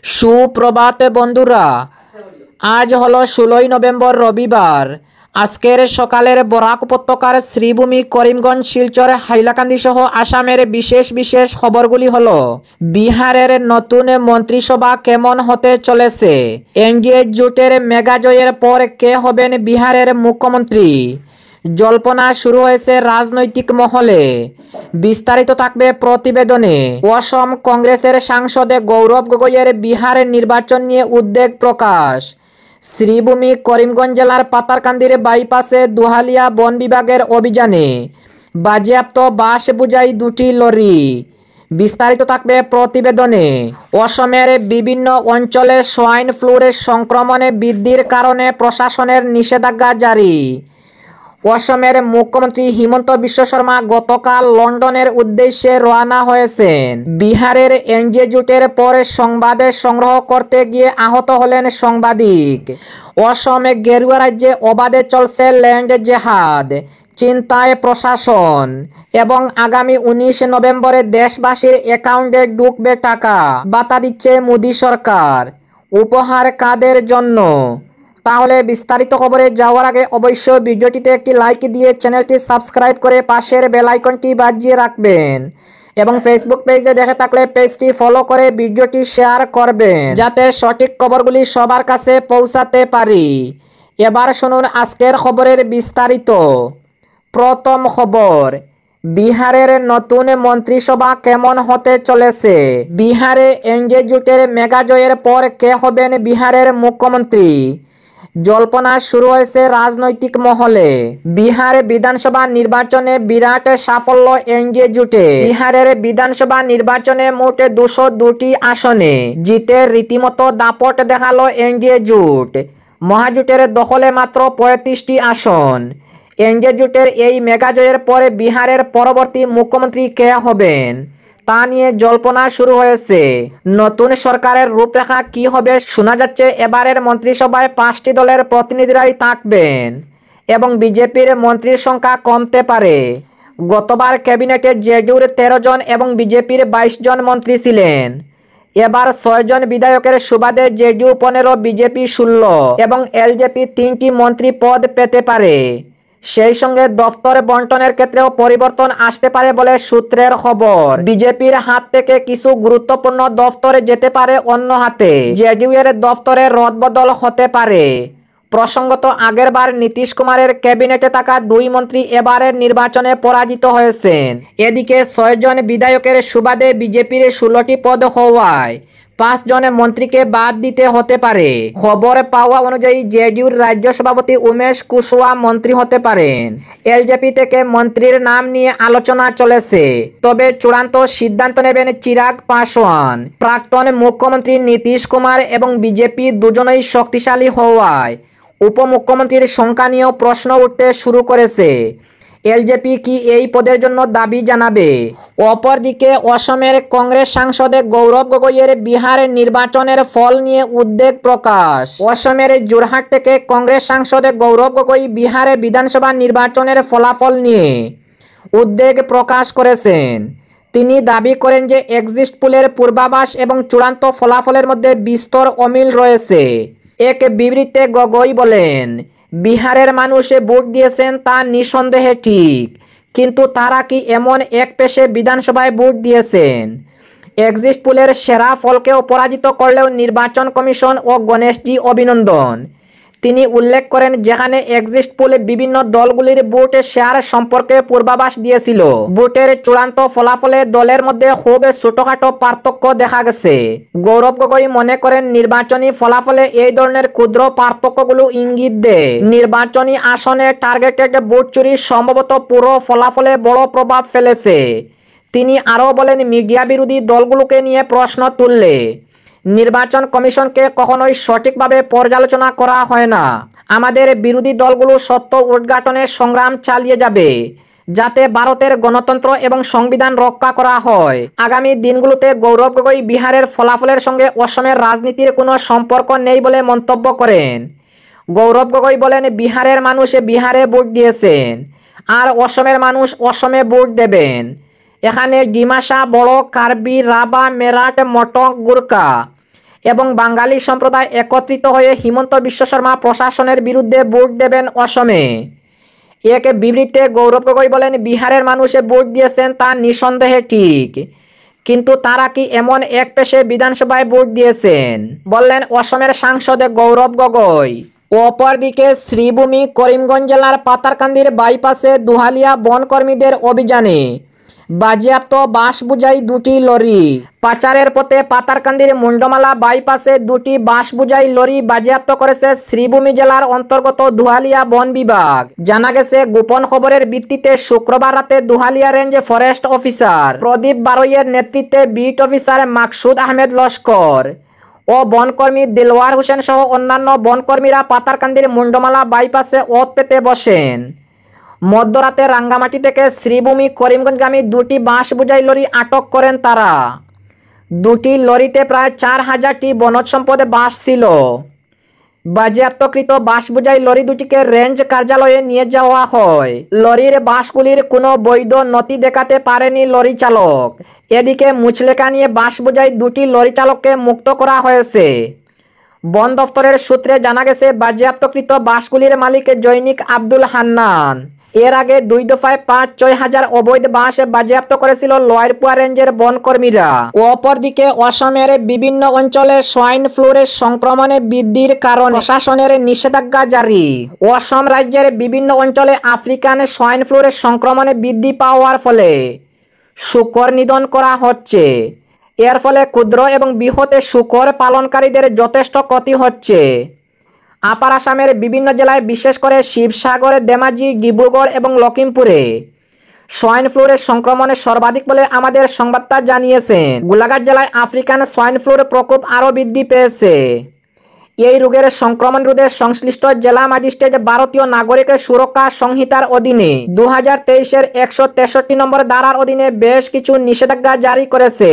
সুপ্রভাত বন্ধুরা, আজ হলো 16ই নভেম্বর রবিবার। আজকের সকালের বরাক উপত্যকার শ্রীভূমি, করিমগঞ্জ, শিলচর, হাইলাকান্দি সহ আসামের বিশেষ বিশেষ খবরগুলি হলো: বিহারের নতুন মন্ত্রিসভা কেমন হতে চলেছে? এনডিএ জোটের মেগা জয়ের পর কে হবেন বিহারের মুখ্যমন্ত্রী? জল্পনা শুরু হয়েছে রাজনৈতিক মহলে। বিস্তারিত থাকবে প্রতিবেদনে। অসম কংগ্রেসের সাংসদ গৌরব গগৈয়ের বিহারের নির্বাচন নিয়ে উদ্বেগ প্রকাশ। শ্রীভূমি, করিমগঞ্জ জেলার পাতারকান্দির বাইপাসে দুহালিয়া বন বিভাগের অভিযানে বাজেয়াপ্ত বাঁশ বোঝাই দুটি লরি। বিস্তারিত থাকবে প্রতিবেদনে। অসমের বিভিন্ন অঞ্চলে সোয়াইন ফ্লুর সংক্রমণে বৃদ্ধির কারণে প্রশাসনের নিষেধাজ্ঞা জারি। অসমের মুখ্যমন্ত্রী হিমন্ত বিশ্ব শর্মা গতকাল লন্ডনের উদ্দেশ্যে রওনা হয়েছেন। বিহারের এনডিএ জোটের পর সংবাদ সংগ্রহ করতে গিয়ে আহত হলেন সাংবাদিক। অসমে গেরুয়া রাজ্যে অবাধে চলছে ল্যান্ড জেহাদ, চিন্তায় প্রশাসন। এবং আগামী 19 নভেম্বরে দেশবাসীর অ্যাকাউন্টে ঢুকবে টাকা, বাতা দিচ্ছে মোদী সরকার। উপহার কাদের জন্য? তাহলে বিস্তারিত খবরে যাওয়ার আগে অবশ্যই ভিডিওটিতে একটি লাইক দিয়ে চ্যানেলটি সাবস্ক্রাইব করে পাশের বেল আইকনটি বাজিয়ে রাখবেন এবং ফেসবুক পেজে দেখে থাকলে পেজটি ফলো করে ভিডিওটি শেয়ার করবেন, যাতে সঠিক খবরগুলি সবার কাছে পৌঁছাতে পারি। এবার শুনুন আজকের খবরের বিস্তারিত। প্রথম খবর, বিহারের নতুন মন্ত্রিসভা কেমন হতে চলেছে? বিহারে এনডিএ জোটের মেগা জয়ের পর কে হবেন বিহারের মুখ্যমন্ত্রী? জল্পনা শুরু হয়েছে রাজনৈতিক মহলে। বিহার বিধানসভা নির্বাচনে বিরাট সাফল্য এনডিএ জোটে। বিহারের বিধানসভা নির্বাচনে মোট 202টি আসনে জিতে রীতিমতো দাপট দেখালো এনডিএ জোট। মহাজোটের দখলে মাত্র 35টি আসন। এনডিএ জোটের এই মেগা জয়ের পরে বিহারের পরবর্তী মুখ্যমন্ত্রী কে হবেন তা নিয়ে জল্পনা শুরু হয়েছে। নতুন সরকারের রূপরেখা কি হবে? শোনা যাচ্ছে এবারের মন্ত্রিসভায় 5টি দলের প্রতিনিধিরাই থাকবেন এবং বিজেপির মন্ত্রীর সংখ্যা কমতে পারে। গতবার ক্যাবিনেটে জেডিইউর 13 জন এবং বিজেপির 22 জন মন্ত্রী ছিলেন। এবার 6 জন বিধায়কের সুবাদে জেডিইউ 15, বিজেপি 16 এবং এলজেপি 3টি মন্ত্রী পদ পেতে পারে। সেই সঙ্গে দফতর বন্টনের ক্ষেত্রেও পরিবর্তন আসতে পারে বলে সূত্রের খবর। বিজেপির হাত থেকে কিছু গুরুত্বপূর্ণ দফতরে যেতে পারে অন্য হাতে। জেডিইউ এর দফতরে রদবদল হতে পারে। প্রসঙ্গত, আগেরবার নীতিশ কুমারের ক্যাবিনেটে থাকা 2 মন্ত্রী এবারের নির্বাচনে পরাজিত হয়েছেন। এদিকে 6 জন বিধায়কের সুবাদে বিজেপির 16টি পদ হওয়ায় 5 জন মন্ত্রীকে বাদ দিতে হতে পারে। খবর পাওয়া অনুযায়ী জেডিইউর রাজ্য সভাপতি উমেশ কুশওয়া মন্ত্রী হতে পারেন। এলজেপি থেকে মন্ত্রীর নাম নিয়ে আলোচনা চলেছে, তবে চূড়ান্ত সিদ্ধান্ত নেবেন চিরাগ পাসওয়ান। প্রাক্তন মুখ্যমন্ত্রী নীতিশ কুমার এবং বিজেপি দুজনেই শক্তিশালী হওয়ায় উপমুখ্যমন্ত্রীর সংখ্যা নিয়েও প্রশ্ন উঠতে শুরু করেছে। এলজেপি কি এই পদের জন্য দাবি জানাবে? অপরদিকে অসমের কংগ্রেস সাংসদ গৌরব গগৈয়ের বিহারের নির্বাচনের ফল নিয়ে উদ্বেগ প্রকাশ। অসমের যোরহাট থেকে কংগ্রেস সাংসদ গৌরব গগৈ বিহারে বিধানসভা নির্বাচনের ফলাফল নিয়ে উদ্বেগ প্রকাশ করেছেন। তিনি দাবি করেন যে এক্সিট পোলের পূর্বাভাস এবং চূড়ান্ত ফলাফলের মধ্যে বিস্তর অমিল রয়েছে। এক বিবৃতিতে গগৈ বলেন, বিহারের মানুষ ভোট দিয়েছেন তা নিঃসন্দেহে ঠিক, কিন্তু তারা কি এমন একপেশে বিধানসভায় ভোট দিয়েছেন? এক্সিট পোলের সেরা ফলকেও পরাজিত করলেও নির্বাচন কমিশন ও গণেশজি অভিনন্দন। তিনি উল্লেখ করেন, যেখানে এক্সিট পোলে বিভিন্ন দলগুলির ভোট শেয়ার সম্পর্কে পূর্বাভাস দিয়েছিল, ভোটের চূড়ান্ত ফলাফলে দলের মধ্যে খুব ছোটখাটো পার্থক্য দেখা গেছে। গৌরব গগৈ মনে করেন, নির্বাচনী ফলাফলে এই ধরনের ক্ষুদ্র পার্থক্যগুলো ইঙ্গিত দেয় নির্বাচনী আসনে টার্গেটেড ভোট চুরি সম্ভবত পুরো ফলাফলে বড় প্রভাব ফেলেছে। তিনি আরও বলেন, মিডিয়া বিরোধী দলগুলোকে নিয়ে প্রশ্ন তুললে নির্বাচন কমিশনকে কখনোই সঠিকভাবে পর্যালোচনা করা হয় না। আমাদের বিরোধী দলগুলো সত্য উদ্ঘাটনের সংগ্রাম চালিয়ে যাবে, যাতে ভারতের গণতন্ত্র এবং সংবিধান রক্ষা করা হয়। আগামী দিনগুলোতে গৌরব গগৈ বিহারের ফলাফলের সঙ্গে অসমের রাজনীতির কোনো সম্পর্ক নেই বলে মন্তব্য করেন। গৌরব গগৈ বলেন, বিহারের মানুষ বিহারে ভোট দিয়েছেন আর অসমের মানুষ অসমে ভোট দেবেন। এখানে ডিমাসা, বড়ো, কার্বি, রাভা, মেরাঠ, মটক, গুরকা এবং বাঙালি সম্প্রদায় একত্রিত হয়ে হিমন্ত বিশ্ব শর্মা প্রশাসনের বিরুদ্ধে ভোট দেবেন অসমে। এক বিবৃতিতে গৌরব গগৈ বলেন, বিহারের মানুষে ভোট দিয়েছেন তা নিঃসন্দেহে ঠিক, কিন্তু তারা কি এমন এক পেশে বিধানসভায় ভোট দিয়েছেন, বললেন অসমের সাংসদ গৌরব গগৈ। অপরদিকে শ্রীভূমি করিমগঞ্জ জেলার পাতারকান্দির বাইপাসে দুহালিয়া বনকর্মীদের অভিযানে বাজেয়াপ্ত বাঁশ বোঝাই দুটি লরি। পাচারের পথে পাতারকান্দির মুন্ডমালা বাইপাসে দুটি বাঁশ বোঝাই লরি বাজেয়াপ্ত করেছে শ্রীভূমি জেলার অন্তর্গত দুহালিয়া বন বিভাগ। জানা গেছে, গোপন খবরের ভিত্তিতে শুক্রবার রাতে দুহালিয়া রেঞ্জ ফরেস্ট অফিসার প্রদীপ বারৈয়ের নেতৃত্বে বিট অফিসার মাকসুদ আহমেদ লস্কর ও বনকর্মী দিলওয়ার হোসেন সহ অন্যান্য বনকর্মীরা পাতারকান্দির মুন্ডমালা বাইপাসে ওত পেতে বসেন। মধ্যরাতে রাঙ্গামাটি থেকে শ্রীভূমি করিমগঞ্জগামী দুটি বাঁশ বোঝাই লরি আটক করেন তারা। দুটি লরিতে প্রায় 4000টি বনজ সম্পদ বাঁশ ছিল। বাজেয়াপ্তকৃত বাঁশ বোঝাই লরি দুটিকে রেঞ্জ কার্যালয়ে নিয়ে যাওয়া হয়। লরির বাঁশগুলির কোনো বৈধ নথি দেখাতে পারেনি লরি চালক। এদিকে মুচলেকা নিয়ে বাঁশ বোঝাই দুটি লরি চালককে মুক্ত করা হয়েছে। বন দফতরের সূত্রে জানা গেছে, বাজেয়াপ্তকৃত বাঁশগুলির মালিক জৈনিক আব্দুল হান্নান। এর আগে 2 দফায় 5-6 হাজার অবৈধ বাঁশ বাজেয়াপ্ত করেছিল লয়ারপুয়া রেঞ্জের বনকর্মীরা। অপরদিকে অসমের বিভিন্ন অঞ্চলে সোয়াইন ফ্লুর সংক্রমণে বৃদ্ধির কারণে প্রশাসনের নিষেধাজ্ঞা জারি। অসম রাজ্যের বিভিন্ন অঞ্চলে আফ্রিকান সোয়াইন ফ্লুর সংক্রমণে বৃদ্ধি পাওয়ার ফলে শূকর নিধন করা হচ্ছে। এর ফলে ক্ষুদ্র এবং বৃহৎ শূকর পালনকারীদের যথেষ্ট ক্ষতি হচ্ছে। আপার আসামের বিভিন্ন জেলায়, বিশেষ করে শিবসাগর, ধেমাজি, ডিব্রুগড় এবং লখিমপুরে সোয়াইন ফ্লুর সংক্রমণে সর্বাধিক বলে আমাদের সংবাদদাতা জানিয়েছেন। গোলাঘাট জেলায় আফ্রিকান সোয়াইন ফ্লুর প্রকোপ আরও বৃদ্ধি পেয়েছে। এই রোগের সংক্রমণ রোধে সংশ্লিষ্ট জেলা ম্যাজিস্ট্রেট ভারতীয় নাগরিক সুরক্ষা সংহিতার অধীনে 2023-এর 163 নম্বর ধারার অধীনে বেশ কিছু নিষেধাজ্ঞা জারি করেছে।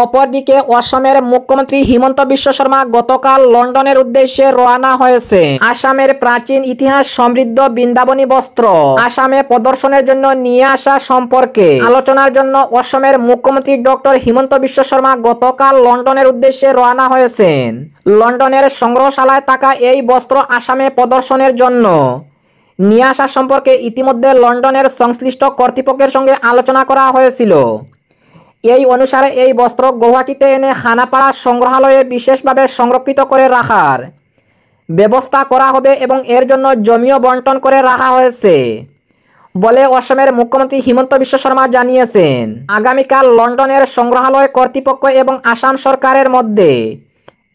অপরদিকে অসমের মুখ্যমন্ত্রী হিমন্ত বিশ্ব শর্মা গতকাল লন্ডনের উদ্দেশ্যে রওনা হয়েছে। আসামের প্রাচীন ইতিহাস সমৃদ্ধ বৃন্দাবনী বস্ত্র আসামে প্রদর্শনের জন্য নিয়ে আসা সম্পর্কে আলোচনার জন্য অসমের মুখ্যমন্ত্রী ডক্টর হিমন্ত বিশ্ব শর্মা গতকাল লন্ডনের উদ্দেশ্যে রওনা হয়েছেন। লন্ডনের সংগ্রহশালায় থাকা এই বস্ত্র আসামে প্রদর্শনের জন্য নিয়ে আসা সম্পর্কে ইতিমধ্যে লন্ডনের সংশ্লিষ্ট কর্তৃপক্ষের সঙ্গে আলোচনা করা হয়েছিল। এই অনুসারে এই বস্ত্র গৌহাটিতে এনে খানাপাড়া সংগ্রহালয়ে বিশেষভাবে সংরক্ষিত করে রাখার ব্যবস্থা করা হবে এবং এর জন্য জমিও বণ্টন করে রাখা হয়েছে বলে অসমের মুখ্যমন্ত্রী হিমন্ত বিশ্ব শর্মা জানিয়েছেন। আগামীকাল লন্ডনের সংগ্রহালয় কর্তৃপক্ষ এবং আসাম সরকারের মধ্যে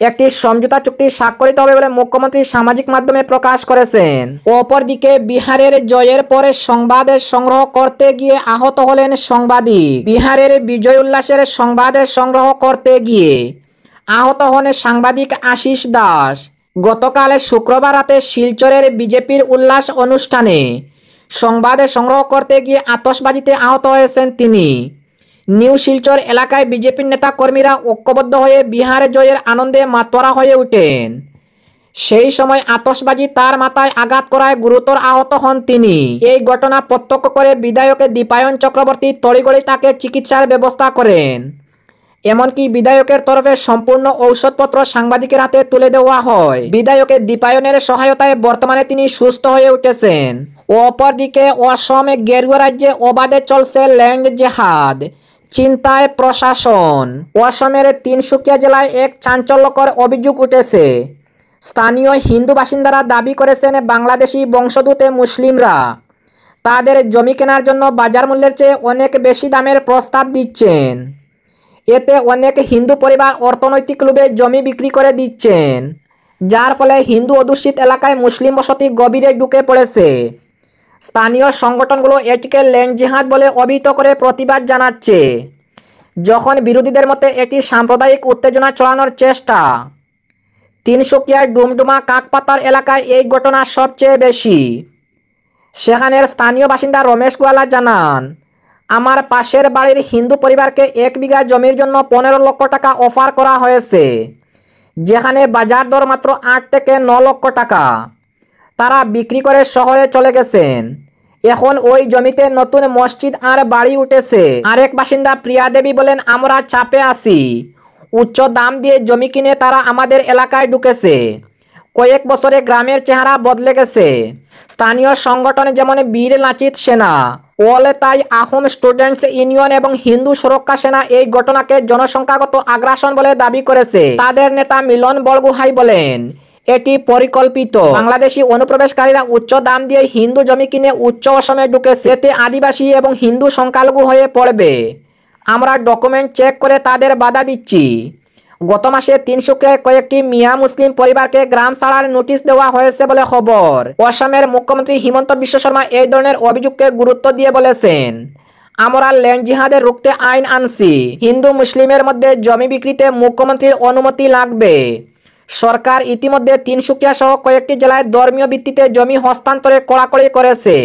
একটি সমঝোতা চুক্তি স্বাক্ষরিত হবে বলে মুখ্যমন্ত্রী সামাজিক মাধ্যমে প্রকাশ করেছেন। অপরদিকে বিহারের জয়ের পরে সংবাদ সংগ্রহ করতে গিয়ে আহত হলেন সাংবাদিক। বিহারের বিজয় উল্লাসের সংবাদ সংগ্রহ করতে গিয়ে আহত হন সাংবাদিক আশিস দাস। গতকাল শুক্রবার রাতে শিলচরের বিজেপির উল্লাস অনুষ্ঠানে সংবাদ সংগ্রহ করতে গিয়ে আতশবাজিতে আহত হয়েছেন তিনি। নিউ শিলচর এলাকায় বিজেপির নেতা কর্মীরা ঐক্যবদ্ধ হয়ে বিহার জয়ের আনন্দে মাতোয়ারা হয়ে ওঠেন। সেই সময় আতশবাজি তার মাথায় আঘাত করায় গুরুতর আহত হন তিনি। এই ঘটনা প্রত্যক্ষ করে বিধায়ক দীপায়ন চক্রবর্তী তড়িঘড়ি তাকে চিকিৎসার ব্যবস্থা করেন। এমনকি বিধায়কের তরফে সম্পূর্ণ ঔষধপত্র সাংবাদিকের হাতে তুলে দেওয়া হয়। বিধায়ক দীপায়নের সহায়তায় বর্তমানে তিনি সুস্থ হয়ে উঠেছেন। অপরদিকে অসম গেরুয়া রাজ্যে অবাধে চলছে ল্যান্ড জেহাদ, চিন্তায় প্রশাসন। অসমের তিনসুকিয়া জেলায় এক চাঞ্চল্যকর অভিযোগ উঠেছে। স্থানীয় হিন্দু বাসিন্দারা দাবি করেছেন বাংলাদেশি বংশোদ্ভূত মুসলিমরা তাদের জমি কেনার জন্য বাজার মূল্যের চেয়ে অনেক বেশি দামের প্রস্তাব দিচ্ছেন। এতে অনেক হিন্দু পরিবার অর্থনৈতিক লোভে জমি বিক্রি করে দিচ্ছেন, যার ফলে হিন্দু অধ্যুষিত এলাকায় মুসলিম বসতি গভীরে ঢুকে পড়েছে। স্থানীয় সংগঠনগুলো এটিকে ল্যান্ড জিহাদ বলে অভিহিত করে প্রতিবাদ জানাচ্ছে, যখন বিরোধীদের মতে এটি সাম্প্রদায়িক উত্তেজনা ছড়ানোর চেষ্টা। তিনসুকিয়ার ডুমডুমা কাকপাতার এলাকায় এই ঘটনা সবচেয়ে বেশি। সেখানের স্থানীয় বাসিন্দা রমেশ গোয়ালা জানান, আমার পাশের বাড়ির হিন্দু পরিবারকে 1 বিঘা জমির জন্য 15 লক্ষ টাকা অফার করা হয়েছে, যেখানে বাজার দর মাত্র 8 থেকে 9 লক্ষ টাকা। তারা বিক্রি করে শহরে চলে গেছেন। এখন ওই জমিতে নতুন মসজিদ আর বাড়ি উঠেছে। আরেক বাসিন্দা প্রিয়া দেবী বলেন, আমরা চাপে আছি, উচ্চ দাম দিয়ে জমি কিনে তারা আমাদের এলাকায় ঢুকেছে। কয়েক বছরে গ্রামের চেহারা বদলে গেছে। স্থানীয় সংগঠন যেমন বীর লাচিত সেনা, ওয়ালতাই আহোম স্টুডেন্টস ইউনিয়ন এবং হিন্দু সুরক্ষা সেনা এই ঘটনাকে জনসংখ্যাগত আগ্রাসন বলে দাবি করেছে। তাদের নেতা মিলন বরগোহাঁই বলেন, এটি পরিকল্পিত। বাংলাদেশি অনুপ্রবেশকারীরা উচ্চ দাম দিয়ে হিন্দু জমি কিনে উচ্চ অসমে ঢুকেছে, এতে আদিবাসী এবং হিন্দু সংখ্যালঘু হয়ে পড়বে। আমরা ডকুমেন্ট চেক করে তাদের বাধা দিচ্ছি। গত মাসে তিনসুকিয়ায় কয়েকটি মিয়া মুসলিম পরিবারকে গ্রাম ছাড়ার নোটিশ দেওয়া হয়েছে বলে খবর। অসমের মুখ্যমন্ত্রী হিমন্ত বিশ্ব শর্মা এই ধরনের অভিযোগকে গুরুত্ব দিয়ে বলেছেন, আমরা ল্যান্ড জিহাদের রুখতে আইন আনছি। হিন্দু মুসলিমের মধ্যে জমি বিক্রিতে মুখ্যমন্ত্রীর অনুমতি লাগবে। সরকার ইতিমধ্যে তিনসুকিয়া সহ কয়েকটি জেলায় ধর্মীয় ভিত্তিতে জমি হস্তান্তরে কড়াকড়ি করেছে।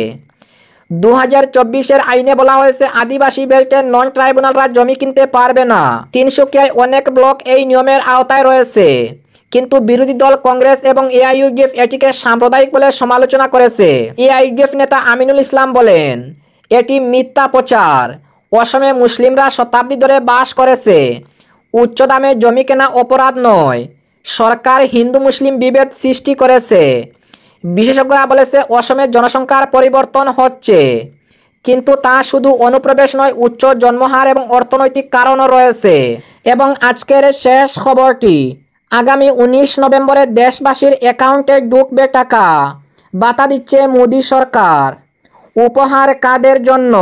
2024 আইনে বলা হয়েছে আদিবাসী বেল্টের নন ট্রাইব্যুনালরা জমি কিনতে পারবে না। তিনসুকিয়ায় অনেক ব্লক এই নিয়মের আওতায় রয়েছে, কিন্তু বিরোধী দল কংগ্রেস এবং এআইইউডিএফ এটিকে সাম্প্রদায়িক বলে সমালোচনা করেছে। এআইইউডিএফ নেতা আমিনুল ইসলাম বলেন, এটি মিথ্যা প্রচার। অসমে মুসলিমরা শতাব্দী ধরে বাস করেছে। উচ্চ দামে জমি কেনা অপরাধ নয়। সরকার হিন্দু মুসলিম বিভেদ সৃষ্টি করেছে। বিশেষজ্ঞরা বলেছে অসমের জনসংখ্যার পরিবর্তন হচ্ছে, কিন্তু তা শুধু অনুপ্রবেশ নয়, উচ্চ জন্মহার এবং অর্থনৈতিক কারণও রয়েছে। এবং আজকের শেষ খবরটি, আগামী 19 নভেম্বরে দেশবাসীর অ্যাকাউন্টে ঢুকবে টাকা, বাতা দিচ্ছে মোদী সরকার। উপহার কাদের জন্য?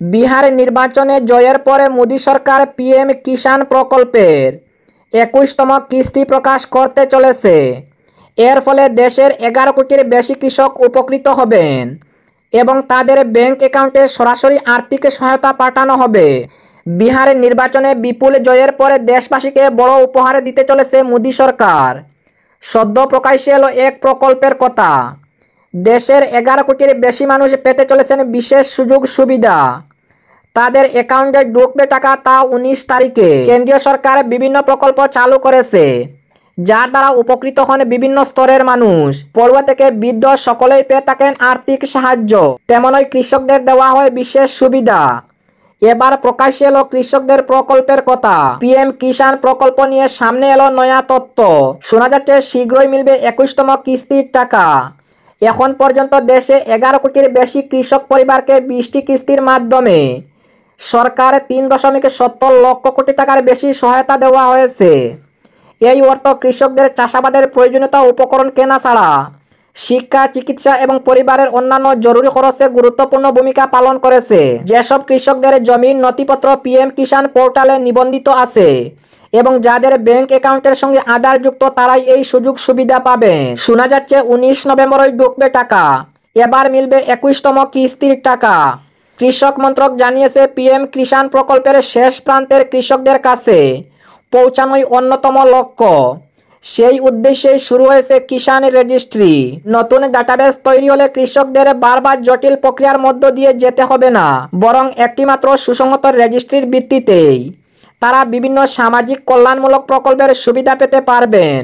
বিহার নির্বাচনে জয়ের পরে মোদী সরকার পিএম কিষাণ প্রকল্পের 21তম কিস্তি প্রকাশ করতে চলেছে। এর ফলে দেশের 11 কোটির বেশি কৃষক উপকৃত হবেন এবং তাদের ব্যাংক অ্যাকাউন্টে সরাসরি আর্থিক সহায়তা পাঠানো হবে। বিহারের নির্বাচনে বিপুল জয়ের পরে দেশবাসীকে বড় উপহার দিতে চলেছে মোদী সরকার। সদ্য প্রকাশ্যে এলো এক প্রকল্পের কথা। দেশের 11 কোটির বেশি মানুষ পেতে চলেছেন বিশেষ সুযোগ সুবিধা। তাদের অ্যাকাউন্টে ঢুকবে টাকা, তা 19 তারিখে। কেন্দ্রীয় সরকার বিভিন্ন প্রকল্প চালু করেছে, যার দ্বারা উপকৃত হন বিভিন্ন স্তরের মানুষ। পড়ুয়া থেকে বৃদ্ধ সকলেই পেয়ে থাকেন আর্থিক সাহায্য। তেমনই কৃষকদের দেওয়া হয় বিশেষ সুবিধা। এবার প্রকাশ্যে এলো কৃষকদের প্রকল্পের কথা। পিএম কিষাণ প্রকল্প নিয়ে সামনে এলো নয়া তথ্য। শোনা যাচ্ছে শীঘ্রই মিলবে 21তম কিস্তির টাকা। এখন পর্যন্ত দেশে 11 কোটির বেশি কৃষক পরিবারকে 20টি কিস্তির মাধ্যমে সরকার 3.70 লক্ষ কোটি টাকার বেশি সহায়তা দেওয়া হয়েছে। এই অর্থ কৃষকদের চাষাবাদের প্রয়োজনীয়তা উপকরণ কেনা ছাড়া শিক্ষা, চিকিৎসা এবং পরিবারের অন্যান্য জরুরি খরচে গুরুত্বপূর্ণ ভূমিকা পালন করেছে। যেসব কৃষকদের জমির নথিপত্র পিএম কিষাণ পোর্টালে নিবন্ধিত আছে এবং যাদের ব্যাংক অ্যাকাউন্টের সঙ্গে আধার যুক্ত, তারাই এই সুযোগ সুবিধা পাবেন। শোনা যাচ্ছে 19 নভেম্বরই ঢুকবে টাকা। এবার মিলবে 21তম কিস্তির টাকা। কৃষক মন্ত্রক জানিয়েছে, পিএম কিষাণ প্রকল্পের শেষ প্রান্তের কৃষকদের কাছে পৌঁছানোই অন্যতম লক্ষ্য। সেই উদ্দেশ্যেই শুরু হয়েছে কিষাণ রেজিস্ট্রি। নতুন ডাটাবেস তৈরি হলে কৃষকদের বারবার জটিল প্রক্রিয়ার মধ্য দিয়ে যেতে হবে না, বরং একটিমাত্র সুসংহত রেজিস্ট্রির ভিত্তিতেই তারা বিভিন্ন সামাজিক কল্যাণমূলক প্রকল্পের সুবিধা পেতে পারবেন।